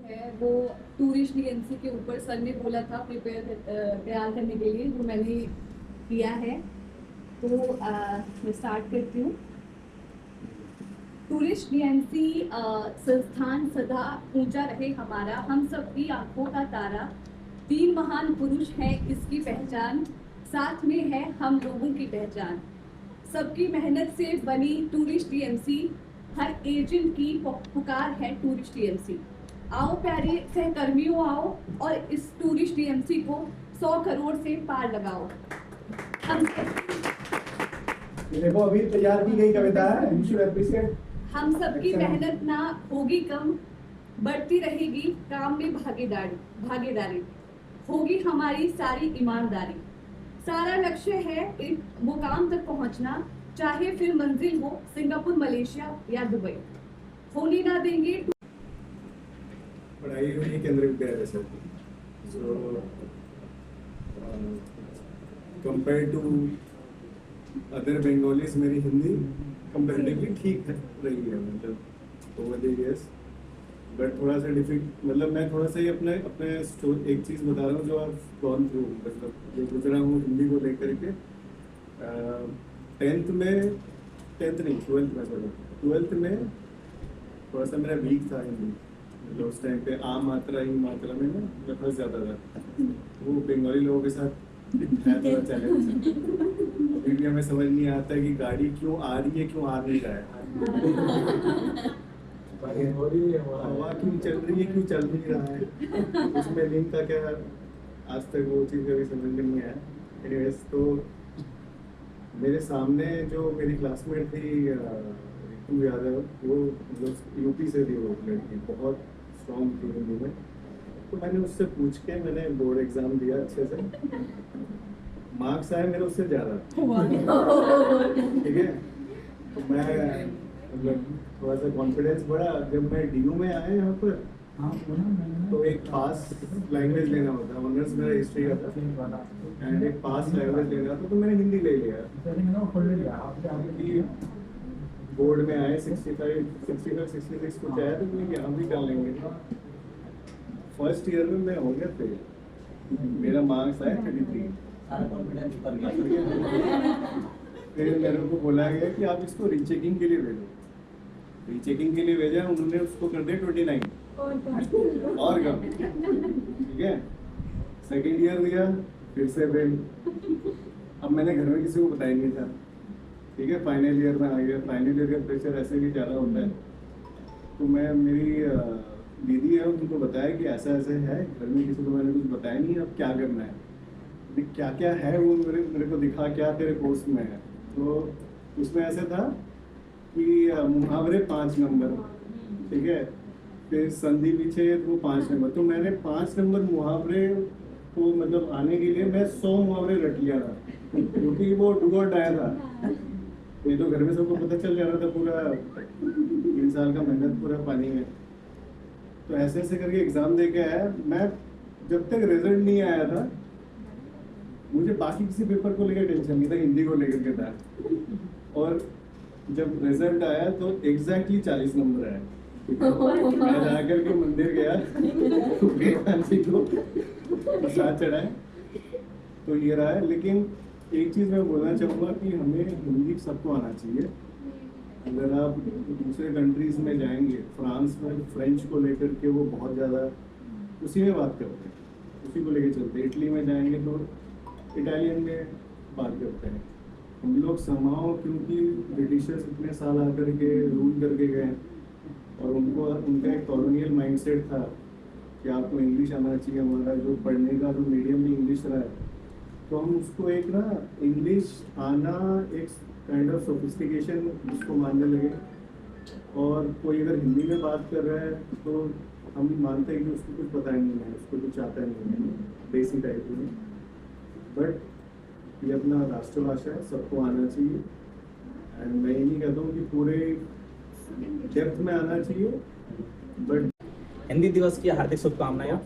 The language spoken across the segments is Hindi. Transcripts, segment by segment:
है वो टूरिस्ट एजेंसी के ऊपर सर ने बोला था तैयार करने के लिए, जो मैंने किया है। तो मैं स्टार्ट करती हूँ। टूरिस्ट एजेंसी संस्थान सदा ऊंचा रहे हमारा, हम सबकी आंखों का तारा। 3 महान पुरुष हैं इसकी पहचान, साथ में है हम लोगों की पहचान। सबकी मेहनत से बनी टूरिस्ट एजेंसी, हर एजेंट की पुकार है टूरिस्ट एजेंसी। आओ प्यारे सहकर्मियों, आओ और इस टूरिस्ट एजेंसी को 100 करोड़ से पार लगाओ। देखो अभी तैयार की गई कविता है, you should appreciate। हम सबकी मेहनत ना होगी कम, बढ़ती रहेगी काम में भागीदारी होगी हमारी सारी ईमानदारी। सारा लक्ष्य है एक मुकाम तक पहुंचना, चाहे फिर मंजिल हो सिंगापुर, मलेशिया या दुबई, होने ना देंगे। पढ़ाई हुई केंद्रीय विद्यालय से। So compare to other Bengalis मेरी हिंदी कंपैरेटिवली ठीक है रही है, मतलब ओवर द इयर्स। बट थोड़ा सा डिफिकल्ट, मतलब मैं थोड़ा सा ही अपने एक चीज़ बता रहा हूँ जो आप गॉन थ्रू, मतलब जो गुजरा हूँ हिंदी को लेकर के। 10th में 12th में थोड़ा सा मेरा वीक था हिंदी, मतलब उस टाइम पे आ मात्रा ही मात्रा में मैं फंस जाता था। वो बंगाली लोगों के साथ है थोड़ा चैलेंज। अभी भी हमें समझ नहीं आता कि गाड़ी क्यों आ रही है, क्यों आ नहीं रहा है, हवा क्यों चल रही है, क्यों चल नहीं रहा है, उसमें लिंक का क्या, आज तक वो चीज़ कभी समझ में नहीं आया। एनीवेज, तो मेरे सामने जो मेरी क्लासमेट थी रितु यादव, वो मतलब यूपी से थी, वो लड़की बहुत स्ट्रॉन्ग थी हिंदी में। तो मैंने उससे पूछ के मैंने बोर्ड एग्जाम दिया अच्छे से, मार्क्स आए मेरे उससे ज़्यादा, ठीक है। तो मैं मतलब थोड़ा सा कॉन्फिडेंस बढ़ा। जब मैं डीयू में आया यहाँ पर, तो एक पास लैंग्वेज लेना होता है, ऑनर्स मेरा हिस्ट्री का था, एंड एक पास लैंग्वेज लेना था, तो मैंने हिंदी ले लिया। बोर्ड में आए 65 66 कुछ आया, तो मैं यहाँ भी कर लेंगे। फर्स्ट ईयर में मैं हो गया फेल, मेरा मार्क्स आया 33। फिर मेरे को बोला गया कि आप इसको रीचेकिंग के लिए भेजो। रीचेकिंग के लिए भेजा, उन्होंने उसको कर दिया 29 और कम, ठीक है। सेकेंड ईयर दिया, फिर से फेल। अब मैंने घर में किसी को बताया नहीं था, ठीक है। फाइनल ईयर में आ गया, फाइनल ईयर का प्रेशर ऐसे भी ज़्यादा होता है। तो मैं मेरी दीदी है, उनको बताया कि ऐसा ऐसे है, घर में किसी को मैंने कुछ बताया नहीं, अब क्या करना है, क्या क्या है वो मेरे को दिखा, क्या तेरे कोर्स में है। तो उसमें ऐसा था कि मुहावरे 5 नंबर, ठीक है, फिर संधि विच्छेद वो 5 नंबर। तो मैंने 5 नंबर मुहावरे को मतलब आने के लिए मैं 100 मुहावरे रट लिया था, क्योंकि वो डू और डाई था। ये तो घर में सबको पता चल जा रहा था, पूरा 3 साल का मेहनत पूरा पानी में। तो ऐसे ऐसे करके एग्ज़ाम दे के आया मैं। जब तक रिजल्ट नहीं आया था, मुझे बाकी किसी पेपर को लेकर टेंशन नहीं था, हिंदी को लेकर के था। और जब रिजल्ट आया तो एग्जैक्टली 40 नंबर आया। मैं जाकर के मंदिर गया, जी को प्रसाद चढ़ाए, तो ये रहा है। लेकिन एक चीज़ मैं बोलना चाहूँगा कि हमें हिंदी सबको आना चाहिए। अगर आप दूसरे कंट्रीज़ में जाएंगे, फ्रांस में फ्रेंच को लेकर के वो बहुत ज़्यादा उसी में बात करते हैं, उसी को लेकर चलते हैं। इटली में जाएंगे तो इटालियन में बात करते हैं। हम लोग समाओ, क्योंकि ब्रिटिशर्स इतने साल आकर के रूल करके गए, और उनका एक कॉलोनियल माइंडसेट था कि आपको इंग्लिश आना चाहिए। हमारा जो पढ़ने का जो मीडियम भी इंग्लिश रहा है, तो हम उसको एक ना इंग्लिश आना एक काइंड ऑफ सोफिस्टिकेशन उसको मानने लगे। और कोई अगर हिंदी में बात कर रहा है तो हम मानते हैं कि उसको कुछ पता नहीं है, उसको कुछ आता नहीं है, देसी टाइप में। बट ये अपना राष्ट्रभाषा है, सबको आना चाहिए। एंड मैं ये नहीं कहता हूँ कि पूरे डेप्थ में आना चाहिए, बट हिंदी दिवस की हार्दिक शुभकामनाएं।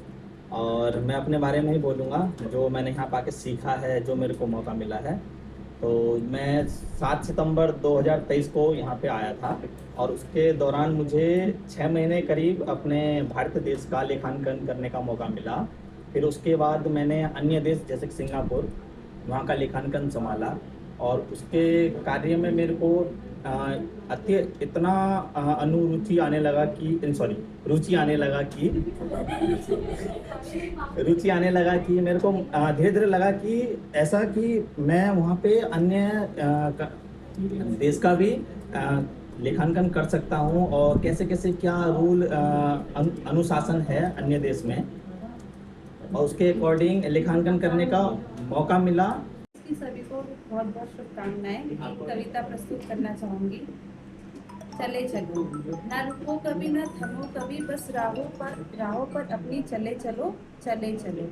और मैं अपने बारे में ही बोलूँगा, जो मैंने यहाँ पाके सीखा है, जो मेरे को मौका मिला है। तो मैं 7 सितंबर 2023 को यहाँ पे आया था और उसके दौरान मुझे 6 महीने करीब अपने भारत देश का लेखांकन करने का मौका मिला। फिर उसके बाद मैंने अन्य देश जैसे कि सिंगापुर, वहाँ का लेखांकन संभाला और उसके कार्य में मेरे को अ, अति इतना अनुरुचि आने लगा कि सॉरी रुचि आने लगा कि रुचि आने लगा कि मेरे को धीरे धीरे लगा कि ऐसा कि मैं वहाँ पे अन्य देश का भी लेखांकन कर सकता हूँ और कैसे कैसे क्या रूल अनुशासन है अन्य देश में और उसके अकॉर्डिंग लेखांकन करने का मौका मिला। की सभी को बहुत बहुत शुभकामनाएं। एक कविता प्रस्तुत करना चाहूंगी। चले चलो, ना रुको कभी ना थमो कभी, बस राहों पर अपनी चले चलो, चले चलो।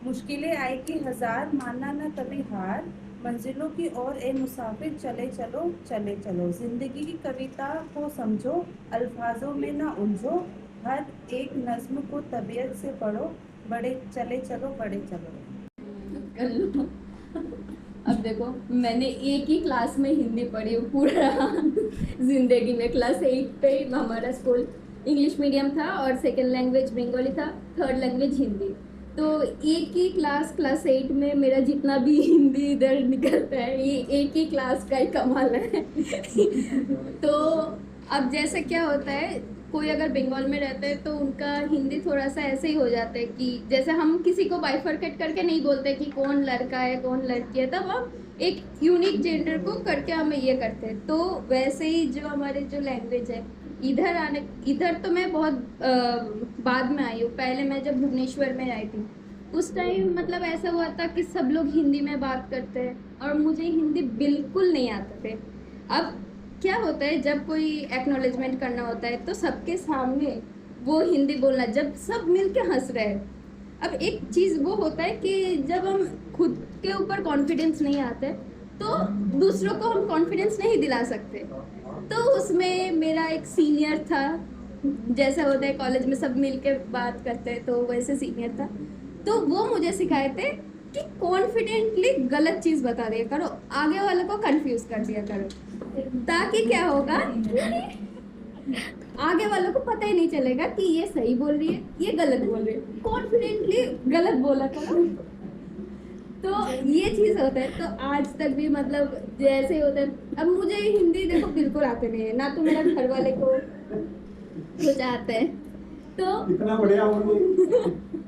मुश्किलें आएगी हजार, मानना ना कभी हार, मंजिलों की ओर ए मुसाफिर चले चलो, चले चलो। जिंदगी की कविता को समझो, अल्फाजों में ना उलझो, हर एक नज्म को तबीयत से पढ़ो, बड़े चले चलो, बड़े चलो। कर लो। अब देखो, मैंने एक ही क्लास में हिंदी पढ़ी पूरा जिंदगी में। क्लास 8 पे हमारा स्कूल इंग्लिश मीडियम था और सेकंड लैंग्वेज बंगाली था, थर्ड लैंग्वेज हिंदी। तो एक ही क्लास 8 में मेरा जितना भी हिंदी इधर निकलता है, ये एक ही क्लास का ही कमाल है। तो अब जैसे क्या होता है, कोई अगर बंगाल में रहता है तो उनका हिंदी थोड़ा सा ऐसे ही हो जाता है कि जैसे हम किसी को बाइफरकेट करके नहीं बोलते कि कौन लड़का है कौन लड़की है, तब हम एक यूनिक जेंडर को करके हम ये करते हैं। तो वैसे ही जो हमारे जो लैंग्वेज है, इधर तो मैं बहुत बाद में आई हूँ। पहले मैं जब भुवनेश्वर में आई थी उस टाइम मतलब ऐसा हुआ था कि सब लोग हिंदी में बात करते हैं और मुझे हिंदी बिल्कुल नहीं आते थे। अब क्या होता है, जब कोई एक्नॉलेजमेंट करना होता है तो सबके सामने वो हिंदी बोलना, जब सब मिलके हंस रहे हैं। अब एक चीज़ वो होता है कि जब हम खुद के ऊपर कॉन्फिडेंस नहीं आते तो दूसरों को हम कॉन्फिडेंस नहीं दिला सकते। तो उसमें मेरा एक सीनियर था, जैसा होता है कॉलेज में सब मिलके बात करते हैं, तो वैसे सीनियर था। तो वो मुझे सिखाए थे कि कॉन्फिडेंटली गलत चीज़ बता दिया करो, आगे वाले को कंफ्यूज कर दिया करो, ताकि क्या होगा, आगे वालों को पता ही नहीं चलेगा कि ये सही बोल रही है ये गलत बोल रही है। कॉन्फिडेंटली गलत बोला करो। तो ये चीज़ होता है। तो आज तक भी मतलब जैसे होता है, अब मुझे हिंदी देखो बिल्कुल आते नहीं है, ना तो मेरा घर वाले को कुछ आता है। तो इतना बढ़िया बोल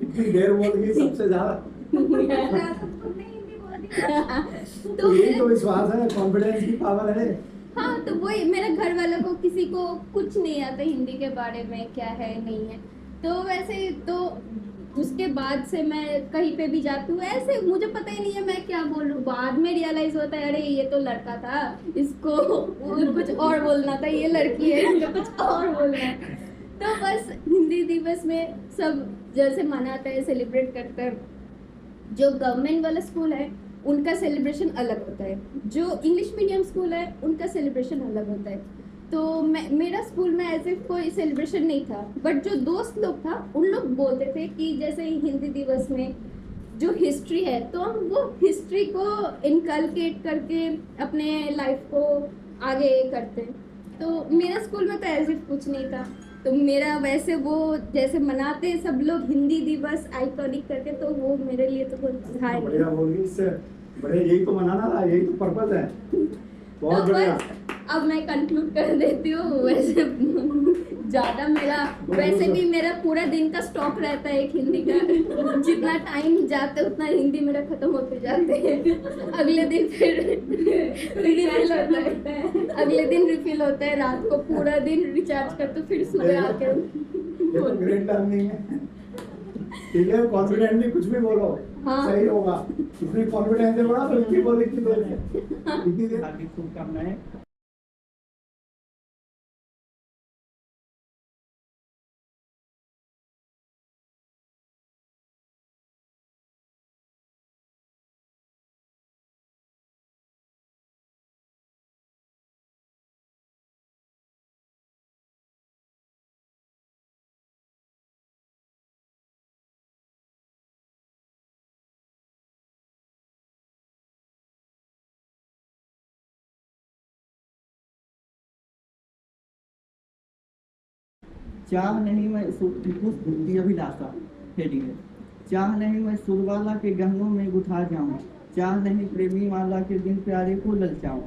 इतनी देर बोल गई सबसे ज्यादा। तो यही तो विश्वास है, कॉन्फिडेंस की पावर है। हाँ, तो वही मेरे घर वालों को किसी को कुछ नहीं आता हिंदी के बारे में, क्या है नहीं है। तो वैसे तो उसके बाद से मैं कहीं पे भी जाती हूँ ऐसे मुझे पता ही नहीं है मैं क्या बोल रही हूँ। बाद में रियलाइज होता है, अरे ये तो लड़का था, इसको कुछ और बोलना था, ये लड़की है इसको कुछ और बोलना है। तो बस हिंदी दिवस में सब जैसे मनाते हैं, सेलिब्रेट करते हैं। जो गवर्नमेंट वाला स्कूल है उनका सेलिब्रेशन अलग होता है, जो इंग्लिश मीडियम स्कूल है उनका सेलिब्रेशन अलग होता है। तो मेरा स्कूल में ऐसे कोई सेलिब्रेशन नहीं था, बट जो दोस्त लोग था उन लोग बोलते थे कि जैसे हिंदी दिवस में जो हिस्ट्री है तो हम वो हिस्ट्री को इनकलकेट करके अपने लाइफ को आगे करते हैं। तो मेरा स्कूल में तो ऐसे कुछ नहीं था। तो मेरा वैसे वो जैसे मनाते हैं सब लोग हिंदी दिवस आइकॉनिक करके, तो वो मेरे लिए तो कुछ था ही बढ़िया होगी, इससे बड़े यही तो मनाना था, यही तो पर्पस है। बहुत तो बढ़िया। अब मैं कंक्लूड कर देती हूँ। वैसे ज़्यादा मेरा वैसे भी मेरा पूरा दिन का स्टॉक रहता है एक हिंदी का, जितना टाइम जाते उतना हिंदी मेरा खत्म होते जाते हैं। अगले दिन फिर रिफिल होता है, अगले दिन रिफिल होता है, रात को पूरा दिन रिचार्ज करते फिर सुबह आके ये तो ग्रेट लर्निंग है। ठीक है, कॉन्फिडेंटली कुछ भी बोलो, हाँ। सही होगा। इतनी कॉन्फिडेंस है बड़ा, तो इतनी बोल इतनी देर में इतनी देर हार्दिक शुभकामनाएं। चाह नहीं मैं पुष्प अभिलाषा हेडिंग है। चाह नहीं मैं सुरवाला के गहनों में गुथा जाऊं, चाह नहीं प्रेमी वाला के दिन प्यारे को ललचाऊं।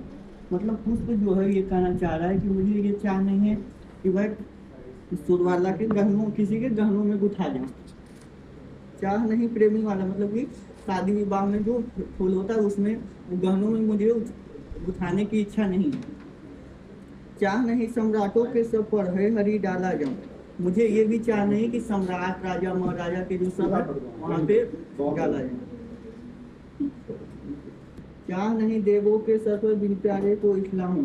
मतलब पुष्प जो है ये कहना चाह रहा है कि मुझे ये चाह नहीं है कि वह सुरवाला के गहनों किसी के गहनों में गुथा जाऊं। चाह नहीं प्रेमी वाला मतलब कि शादी विवाह में जो फूल होता है उसमें गहनों में मुझे गुथाने की इच्छा नहीं है। चाह नहीं सम्राटों के सब पर है हरी डाला जाऊं, मुझे ये भी चाह नहीं कि सम्राट राजा महाराजा के जो सब है वहाँ पे डाला जाए। चाह नहीं देवों के सर पर बिन प्यारे को इस्लाम,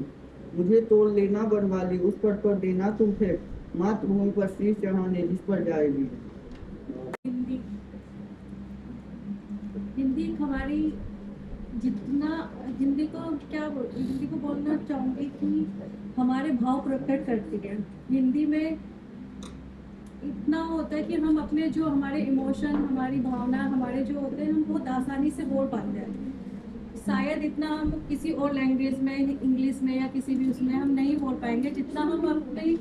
मुझे तोड़ लेना बनवाली उस पर देना तुम थे, मातृभूमि पर शीश चढ़ाने जिस पर जाएगी। हिंदी हिंदी हमारी जितना हिंदी को बोलना चाहूँगी कि हमारे भाव प्रकट करती है। हिंदी में इतना होता है कि हम अपने जो हमारे इमोशन, हमारी भावना, हमारे जो होते हैं हम बहुत आसानी से बोल पाते हैं। शायद इतना हम किसी और लैंग्वेज में, इंग्लिश में या किसी भी उसमें हम नहीं बोल पाएंगे जितना हम अपनी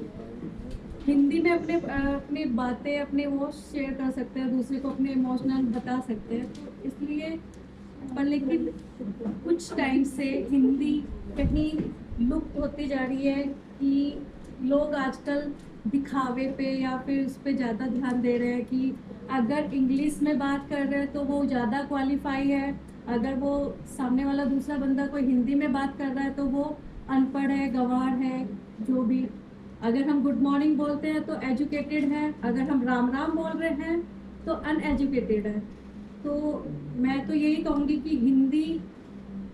हिंदी में अपनी बातें, अपने वो शेयर कर सकते हैं, दूसरे को अपने इमोशनल बता सकते हैं। तो इसलिए पर लेकिन कुछ टाइम से हिंदी कहीं लुप्त होती जा रही है कि लोग आजकल दिखावे पे या फिर उस पर ज़्यादा ध्यान दे रहे हैं कि अगर इंग्लिश में बात कर रहे हैं तो वो ज़्यादा क्वालिफाई है, अगर वो सामने वाला दूसरा बंदा कोई हिंदी में बात कर रहा है तो वो अनपढ़ है, गंवार है, जो भी। अगर हम गुड मॉर्निंग बोलते हैं तो एजुकेटेड है, अगर हम राम राम बोल रहे हैं तो अनएजुकेटेड है। तो मैं तो यही कहूँगी कि हिंदी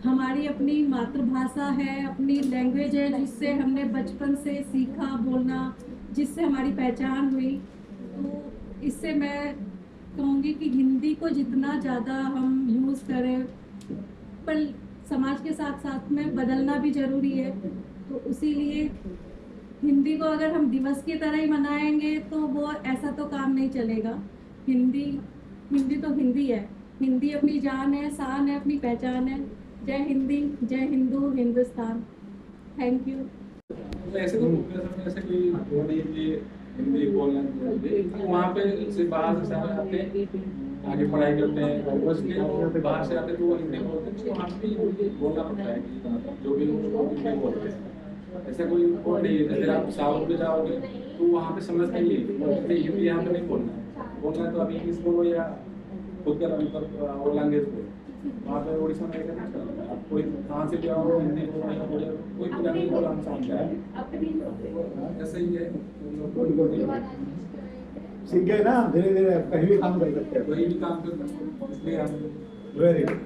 हमारी अपनी मातृभाषा है, अपनी लैंग्वेज है, जिससे हमने बचपन से सीखा बोलना, जिससे हमारी पहचान हुई। तो इससे मैं कहूँगी कि हिंदी को जितना ज़्यादा हम यूज़ करें, पर समाज के साथ साथ में बदलना भी ज़रूरी है। तो इसीलिए हिंदी को अगर हम दिवस की तरह ही मनाएंगे तो वो ऐसा तो काम नहीं चलेगा। हिंदी तो हिंदी है, हिंदी अपनी जान है, शान है, अपनी पहचान है। जय हिंदी, जय हिंदू, हिंदुस्तान। Thank you. ऐसे तो ऐसे कोई वो नहीं कि हिंदी बोलना वहाँ पे से बाहर से आते हैं, आगे पढ़ाई करते हैं, और बाहर से आते हैं तो वो हिंदी बोलते हैं, तो वहाँ पे हिंदी बोलना पड़ता है कि जो भी उसको हिंदी बोलते हैं। ऐसा कोई वो नहीं है। अगर आप साउथ में जाओगे तो वहाँ पे समझ नहीं है हिंदी यहाँ पे नहीं बोलना है तो अभी इंग्लिश बोलो या खुद का और लैंग्वेज बोलो। वहाँ पे उड़ीसा में ऐसा नहीं चलता। आप कोई कहाँ से भी आओ हिंदी बोलो, कोई भी लैंग्वेज बोलो हम समझ जाए। ऐसा ही है, सीख गए ना, धीरे धीरे कहीं भी काम कर सकते हैं, कोई भी काम कर सकते हैं। इसलिए हम वेरी गुड।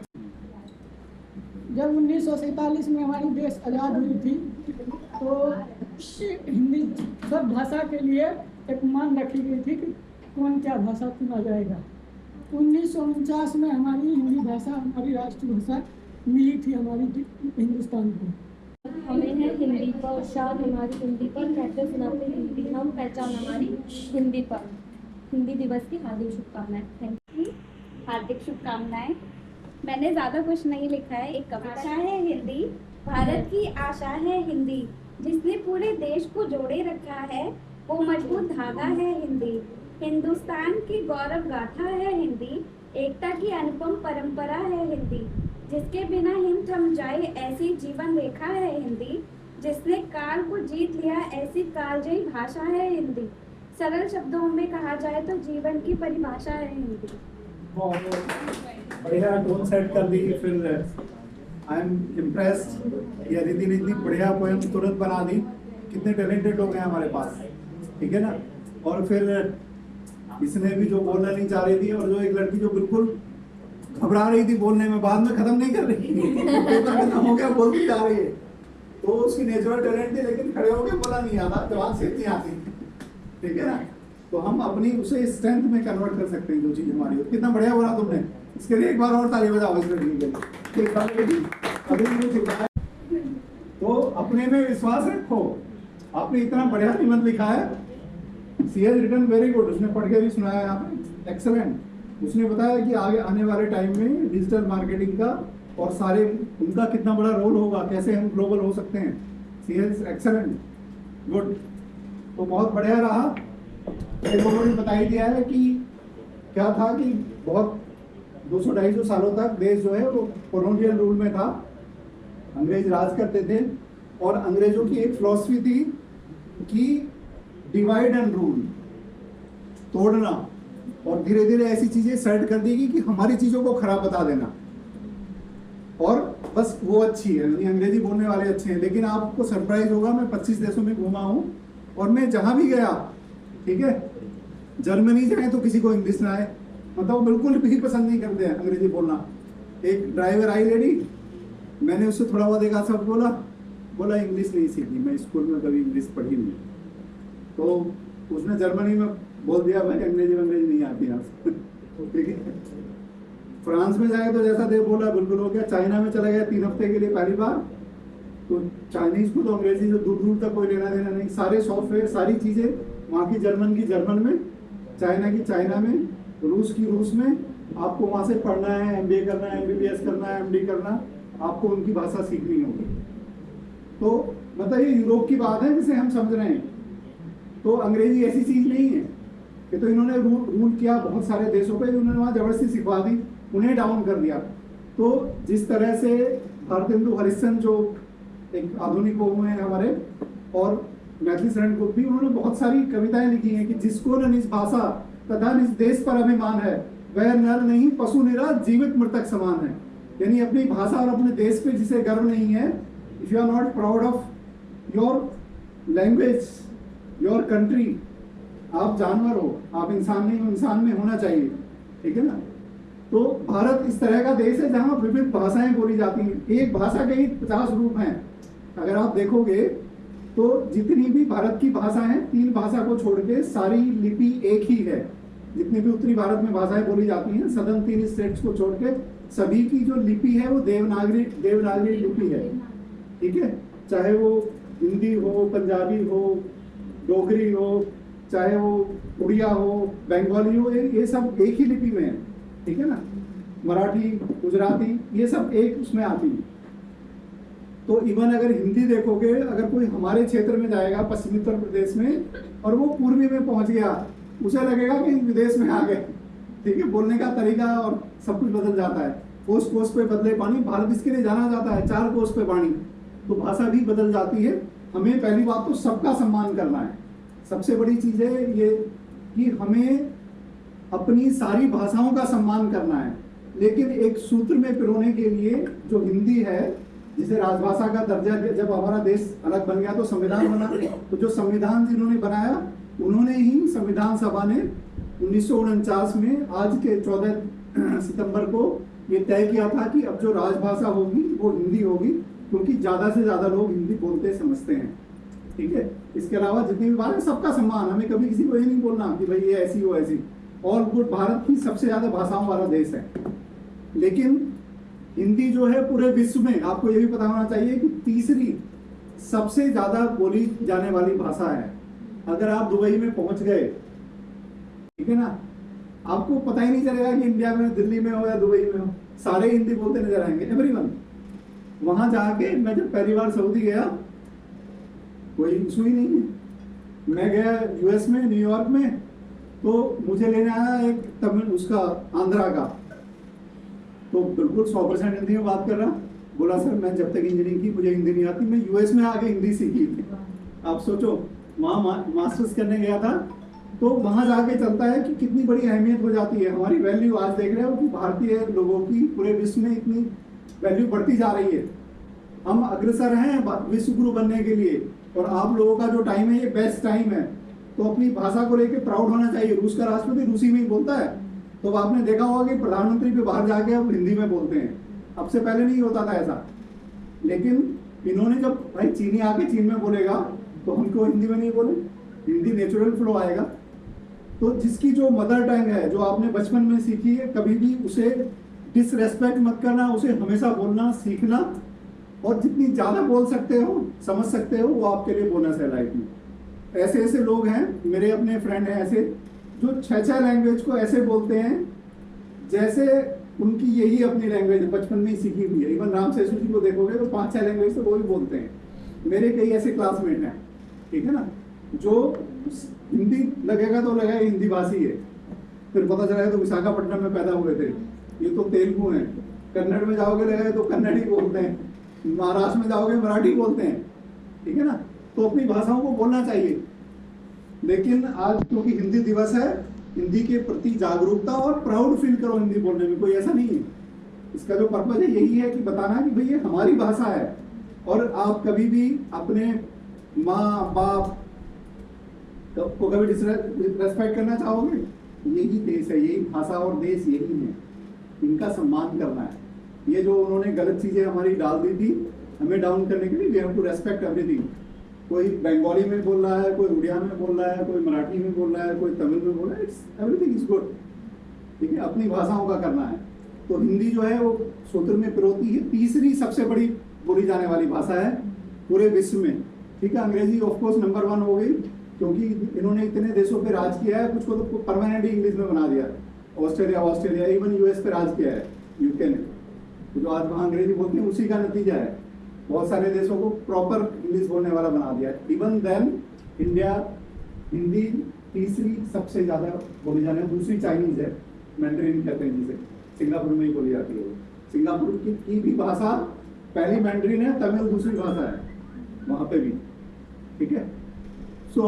जब 1947 में हमारी देश आज़ाद हुई थी तो हिंदी सब भाषा के लिए एक मान रखी गई थी कि कौन क्या भाषा चुना जाएगा। 1949 में हमारी हिंदी भाषा हमारी राष्ट्रीय भाषा मिली थी हमारी हिंदुस्तान को। हमें है हिंदी पर, शान हमारी हिंदी पर, कहते सुनाते हिंदी हम, पहचान हमारी हिंदी पर। हिंदी दिवस की हार्दिक शुभकामनाएं। Thank you. हार्दिक शुभकामनाएं। मैंने ज़्यादा कुछ नहीं लिखा है, एक कविता है। हिंदी भारत की आशा है, हिंदी जिसने पूरे देश को जोड़े रखा है, वो मजबूत धागा है। हिंदी हिंदुस्तान की गौरव गाथा है। हिंदी एकता की अनुपम परंपरा है। हिंदी जिसके बिना हिंद थम जाए ऐसी जीवन रेखा है। हिंदी जिसने काल को जीत लिया ऐसी कालजयी भाषा है। हिंदी सरल शब्दों में कहा जाए तो जीवन की परिभाषा है। हिंदी बढ़िया टोन सेट कर दी। फिर आई एम इम्प्रेस्ड, ये रिद्धि ने इतनी बढ़िया पोएम तुरंत बना दी। कितने टैलेंटेड लोग हैं हमारे पास, ठीक है ना। और फिर इसने भी जो बोलना नहीं चाह रही थी, और जो एक लड़की जो बिल्कुल घबरा रही थी बोलने में, बाद में खत्म नहीं कर रही पेपर खत्म हो गया बोलती जा रही है, तो उसकी नेचुरल टैलेंट थी, लेकिन खड़े होकर बोला नहीं आता, जवाब से नहीं आती, ठीक है ना। तो हम अपनी उसे स्ट्रेंथ में कन्वर्ट कर सकते हैं जो चीज हमारी हो। कितना बढ़िया बोला तुमने, इसके लिए एक बार और ताली बजाओ इस लड़की के लिए। अभी मुझे सिखाया, तो अपने में विश्वास रखो। आपने इतना बढ़िया निबंध लिखा है, सी हैज रिटन वेरी गुड। उसने पढ़ के भी सुनाया यहाँ पे, एक्सेलेंट। उसने बताया कि आगे आने वाले टाइम में डिजिटल मार्केटिंग का और सारे उनका कितना बड़ा रोल होगा, कैसे हम ग्लोबल हो सकते हैं। सी हैज एक्सेलेंट, गुड। तो बहुत बढ़िया रहा। एक उन्होंने बता ही दिया है कि क्या था कि बहुत 200-250 सालों तक देश जो है वो कॉलोनियल रूल में था, अंग्रेज राज करते थे और अंग्रेजों की एक फिलॉसफी थी कि डिवाइड एंड रूल, तोड़ना, और धीरे धीरे ऐसी चीजें सेट कर देगी कि हमारी चीजों को खराब बता देना, और बस वो अच्छी है, अंग्रेजी बोलने वाले अच्छे हैं। लेकिन आपको सरप्राइज होगा, मैं 25 देशों में घूमा हूँ और मैं जहां भी गया, ठीक है, जर्मनी जाए तो किसी को इंग्लिश ना आए, मतलब वो बिल्कुल भी पसंद नहीं करते हैं अंग्रेजी बोलना। एक ड्राइवर आई लेडी, मैंने उससे थोड़ा बहुत एक आध बोला इंग्लिश नहीं सीखी, मैं स्कूल में कभी इंग्लिश पढ़ी नहीं, तो उसने जर्मनी में बोल दिया भाई अंग्रेजी नहीं आती आपसे, ठीक है। फ्रांस में जाए तो जैसा देव बोला बिल्कुल हो गया। चाइना में चला गया 3 हफ्ते के लिए पहली बार, तो चाइनीज को तो अंग्रेजी से दूर दूर तक कोई लेना देना नहीं, सारे सॉफ्टवेयर सारी चीजें वहाँ की जर्मन में, चाइना की चाइना में, रूस की रूस में। आपको वहाँ से पढ़ना है, MBA करना है, MBBS करना है, MD करना, आपको उनकी भाषा सीखनी होगी। तो मतलब ये यूरोप की बात है जिसे हम समझ रहे हैं। तो अंग्रेजी ऐसी चीज नहीं है कि तो इन्होंने रूल किया बहुत सारे देशों पे, उन्होंने वहाँ जबरदस्ती सिखवा दी, उन्हें डाउन कर दिया। तो जिस तरह से भारतेंदु हरिश्चंद्र जो एक आधुनिक वो हुए हैं हमारे, और मैथिली शरण गुप्त भी, उन्होंने बहुत सारी कविताएं लिखी हैं कि जिसको न निज भाषा तथा निज देश पर अभिमान है, वह नर नहीं पशु निरा जीवित मृतक समान है। यानी अपनी भाषा और अपने देश पे जिसे गर्व नहीं है, if you are not proud of your language, your country, आप जानवर हो, आप इंसान नहीं हो, इंसान में होना चाहिए, ठीक है ना। तो भारत इस तरह का देश है जहाँ विविध भाषाएं बोली जाती हैं, एक भाषा के ही 50 रूप हैं। अगर आप देखोगे तो जितनी भी भारत की भाषा है, 3 भाषा को छोड़ के सारी लिपि एक ही है। जितनी भी उत्तरी भारत में भाषाएं बोली जाती हैं, सदर्न 3 स्टेट्स को छोड़ के सभी की जो लिपि है वो देवनागरी लिपि है, ठीक है। चाहे वो हिंदी हो, पंजाबी हो, डोगरी हो, चाहे वो उड़िया हो, बंगाली हो, ये सब एक ही लिपि में है, ठीक है ना। मराठी, गुजराती, ये सब एक उसमें आती है। तो इवन अगर हिंदी देखोगे, अगर कोई हमारे क्षेत्र में जाएगा पश्चिमी उत्तर प्रदेश में और वो पूर्वी में पहुंच गया, उसे लगेगा कि विदेश में आ गए, ठीक है। बोलने का तरीका और सब कुछ बदल जाता है। कोस पे बदले पानी, भारत इसके लिए जाना जाता है, 4 कोस पे पानी। तो भाषा भी बदल जाती है। हमें पहली बात तो सबका सम्मान करना है, सबसे बड़ी चीज है ये कि हमें अपनी सारी भाषाओं का सम्मान करना है। लेकिन एक सूत्र में पिरोने के लिए जो हिंदी है, जिसे राजभाषा का दर्जा, जब हमारा देश अलग बन गया तो संविधान बना, तो जो संविधान जिन्होंने बनाया उन्होंने ही, संविधान सभा ने 1949 में आज के 14 सितंबर को ये तय किया था कि अब जो राजभाषा होगी वो हिंदी होगी, क्योंकि ज्यादा से ज्यादा लोग हिंदी बोलते समझते हैं, ठीक है। इसके अलावा जितनी भी बात है, सबका सम्मान, हमें कभी किसी को ये नहीं बोलना कि भाई ये ऐसी हो ऐसी। ऑल गुड, भारत की सबसे ज्यादा भाषाओं वाला देश है। लेकिन हिंदी जो है पूरे विश्व में, आपको ये भी पता होना चाहिए कि 3री सबसे ज्यादा बोली जाने वाली भाषा है। अगर आप दुबई में पहुंच गए, ठीक है ना, आपको पता ही नहीं चलेगा कि इंडिया में, दिल्ली में हो या दुबई में हो, सारे हिंदी बोलते नजर आएंगे, एवरीवन। वहां जाके मैं जब पहली बार सऊदी गया, कोई इशू ही नहीं है। मैं गया US में, न्यूयॉर्क में, तो मुझे लेने आया एक तमिल, उसका आंध्रा का, तो बिल्कुल 100% हिंदी में बात कर रहा। बोला सर मैं जब तक इंजीनियरिंग की मुझे हिंदी नहीं आती, मैं US में आके हिंदी सीखी थी। आप सोचो, वहाँ मास्टर्स करने गया था, तो वहाँ जाके चलता है कि कितनी बड़ी अहमियत हो जाती है। हमारी वैल्यू आज देख रहे हो कि भारतीय लोगों की पूरे विश्व में इतनी वैल्यू बढ़ती जा रही है। हम अग्रसर हैं विश्व गुरु बनने के लिए, और आप लोगों का जो टाइम है ये बेस्ट टाइम है। तो अपनी भाषा को लेकर प्राउड होना चाहिए। रूस का राष्ट्रपति रूसी में ही बोलता है, तो आपने देखा होगा कि प्रधानमंत्री भी बाहर जाके अब हिंदी में बोलते हैं। अब से पहले नहीं होता था ऐसा। लेकिन इन्होंने जब भाई चीनी आके चीन में बोलेगा तो हमको हिंदी में नहीं बोले, हिंदी नेचुरल फ्लो आएगा। तो जिसकी जो मदर टंग है, जो आपने बचपन में सीखी है, कभी भी उसे डिसरेस्पेक्ट मत करना, उसे हमेशा बोलना सीखना, और जितनी ज्यादा बोल सकते हो, समझ सकते हो, वो आपके लिए बोनस है लाइफ में। ऐसे ऐसे लोग हैं, मेरे अपने फ्रेंड हैं ऐसे, जो 6 लैंग्वेज को ऐसे बोलते हैं जैसे उनकी यही अपनी लैंग्वेज बचपन में ही सीखी हुई है। इवन राम सेसु जी को देखोगे तो 5-6 लैंग्वेज तो वो भी बोलते हैं। मेरे कई ऐसे क्लासमेट हैं, ठीक है ना, जो हिंदी लगेगा तो लगेगा हिंदी भाषी है, फिर पता चला तो विशाखापट्टनम में पैदा हुए थे, ये तो तेलुगु हैं। कन्नड़ में जाओगे लगेगा तो कन्नड़ी बोलते हैं, महाराष्ट्र में जाओगे मराठी बोलते हैं, ठीक है ना। तो अपनी भाषाओं को बोलना चाहिए। लेकिन आज क्योंकि हिंदी दिवस है, हिंदी के प्रति जागरूकता और प्राउड फील करो हिंदी बोलने में, कोई ऐसा नहीं है। इसका जो पर्पज है यही है कि बताना कि भाई ये हमारी भाषा है, और आप कभी भी अपने माँ बाप को कभी डिसरेस्पेक्ट करना चाहोगे? यही देश है, यही भाषा और देश यही है, इनका सम्मान करना है। ये जो उन्होंने गलत चीजें हमारी डाल दी थी हमें डाउन करने के लिए, we have to respect everything. कोई बंगाली में बोल रहा है, कोई उड़िया में बोल रहा है, कोई मराठी में बोल रहा है, कोई तमिल में बोल रहा है, इट्स एवरीथिंग इज गुड, ठीक है। अपनी भाषाओं का करना है। तो हिंदी जो है वो सूत्र में पिरोती है, तीसरी सबसे बड़ी बोली जाने वाली भाषा है पूरे विश्व में, ठीक है। अंग्रेजी ऑफ कोर्स नंबर 1 हो गई, क्योंकि इन्होंने इतने देशों पे राज किया है, कुछ को तो परमानेंट इंग्लिश में बना दिया। ऑस्ट्रेलिया, इवन यूएस पे राज किया है, यूके ने, तो जो आज वहाँ अंग्रेजी बोलते हैं उसी का नतीजा है। बहुत सारे देशों को प्रॉपर इंग्लिश बोलने वाला बना दिया। इवन देन इंडिया हिंदी तीसरी सबसे ज्यादा बोली जाने, दूसरी चाइनीज है, मैंड्रिन कहते हैं जिसे, सिंगापुर में ही बोली जाती है। सिंगापुर की भी भाषा पहली मैंड्रिन है, तमिल दूसरी भाषा है वहाँ पे भी, ठीक है। सो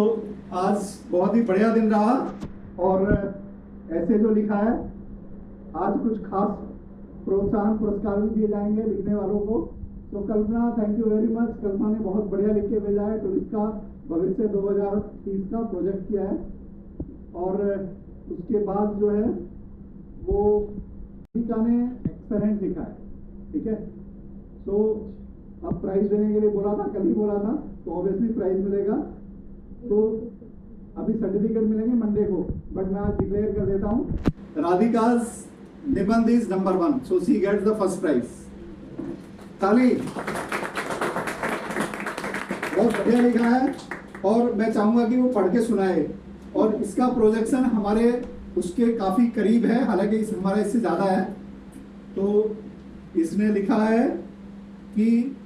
आज बहुत ही बढ़िया दिन रहा, और ऐसे जो लिखा है आज कुछ खास प्रोत्साहन पुरस्कार भी दिए जाएंगे लिखने वालों को। तो कल्पना, थैंक यू वेरी मच। कल्पना ने बहुत बढ़िया लिख के भेजा है, टूरिस्ट का भविष्य 2030 का प्रोजेक्ट किया है, और उसके बाद जो है वो का ने एक्सेलेंट लिखा है, ठीक है। तो अब प्राइज देने के लिए बोला था, कल ही बोला था, तो ऑब्वियसली प्राइज मिलेगा। तो अभी सर्टिफिकेट मिलेंगे मंडे को, बट मैं आज डिक्लेयर कर देता हूँ, राधिका's निबंध is number 1, so she gets the first prize. ताली। बहुत बढ़िया लिखा है, और मैं चाहूंगा कि वो पढ़ के सुनाए, और इसका प्रोजेक्शन हमारे उसके काफी करीब है, हालांकि हमारा इससे ज्यादा है। तो इसने लिखा है कि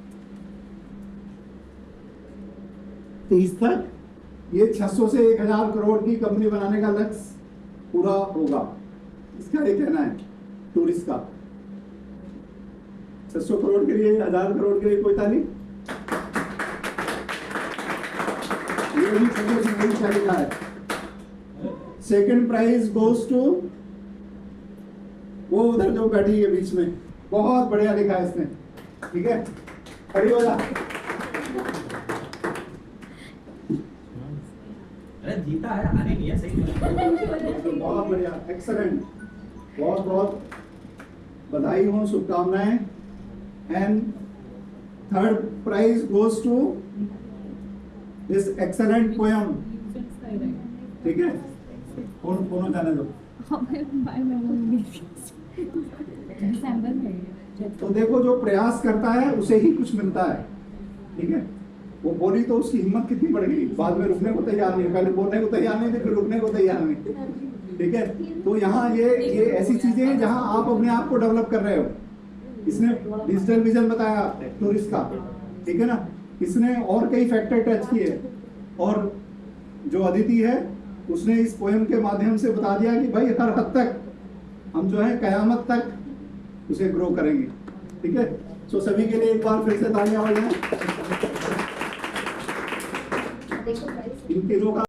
30 तक ये 600 से 1000 करोड़ की कंपनी बनाने का लक्ष्य पूरा होगा, इसका ये कहना है टूरिस्ट का। 600 करोड़ के लिए, 1000 करोड़ के लिए कोई ताली। ये भी क्या लिखा है। सेकंड प्राइज गोज टू वो उधर जो बैठी है बीच में, बहुत बढ़िया लिखा है इसने, ठीक है। खड़ी हो जा। अरे जीता है, हारे नहीं है, सही है। बहुत बढ़िया, एक्सीलेंट, बहुत बहुत बधाई हो, शुभकामनाएं। And third prize goes to this excellent poem, ठीक है। कौन जाने दो। तो देखो, जो प्रयास करता है उसे ही कुछ मिलता है, ठीक है। वो बोली तो उसकी हिम्मत कितनी बढ़ गई, बाद में रुकने को तैयार नहीं, पहले बोलने को तैयार नहीं थे, फिर रुकने को तैयार नहीं, ठीक है। तो यहाँ ये ऐसी चीजें हैं जहाँ आप अपने आप को डेवलप कर रहे हो। इसने डिजिटल विजन बताया टूरिस्ट का, ठीक है ना। इसने और कई फैक्टर टच किए, और जो अदिति है उसने इस पोएम के माध्यम से बता दिया कि भाई हर हद तक हम जो है कयामत तक उसे ग्रो करेंगे, ठीक है। सो सभी के लिए एक बार फिर से तालियां हो जाए। इन तीनों का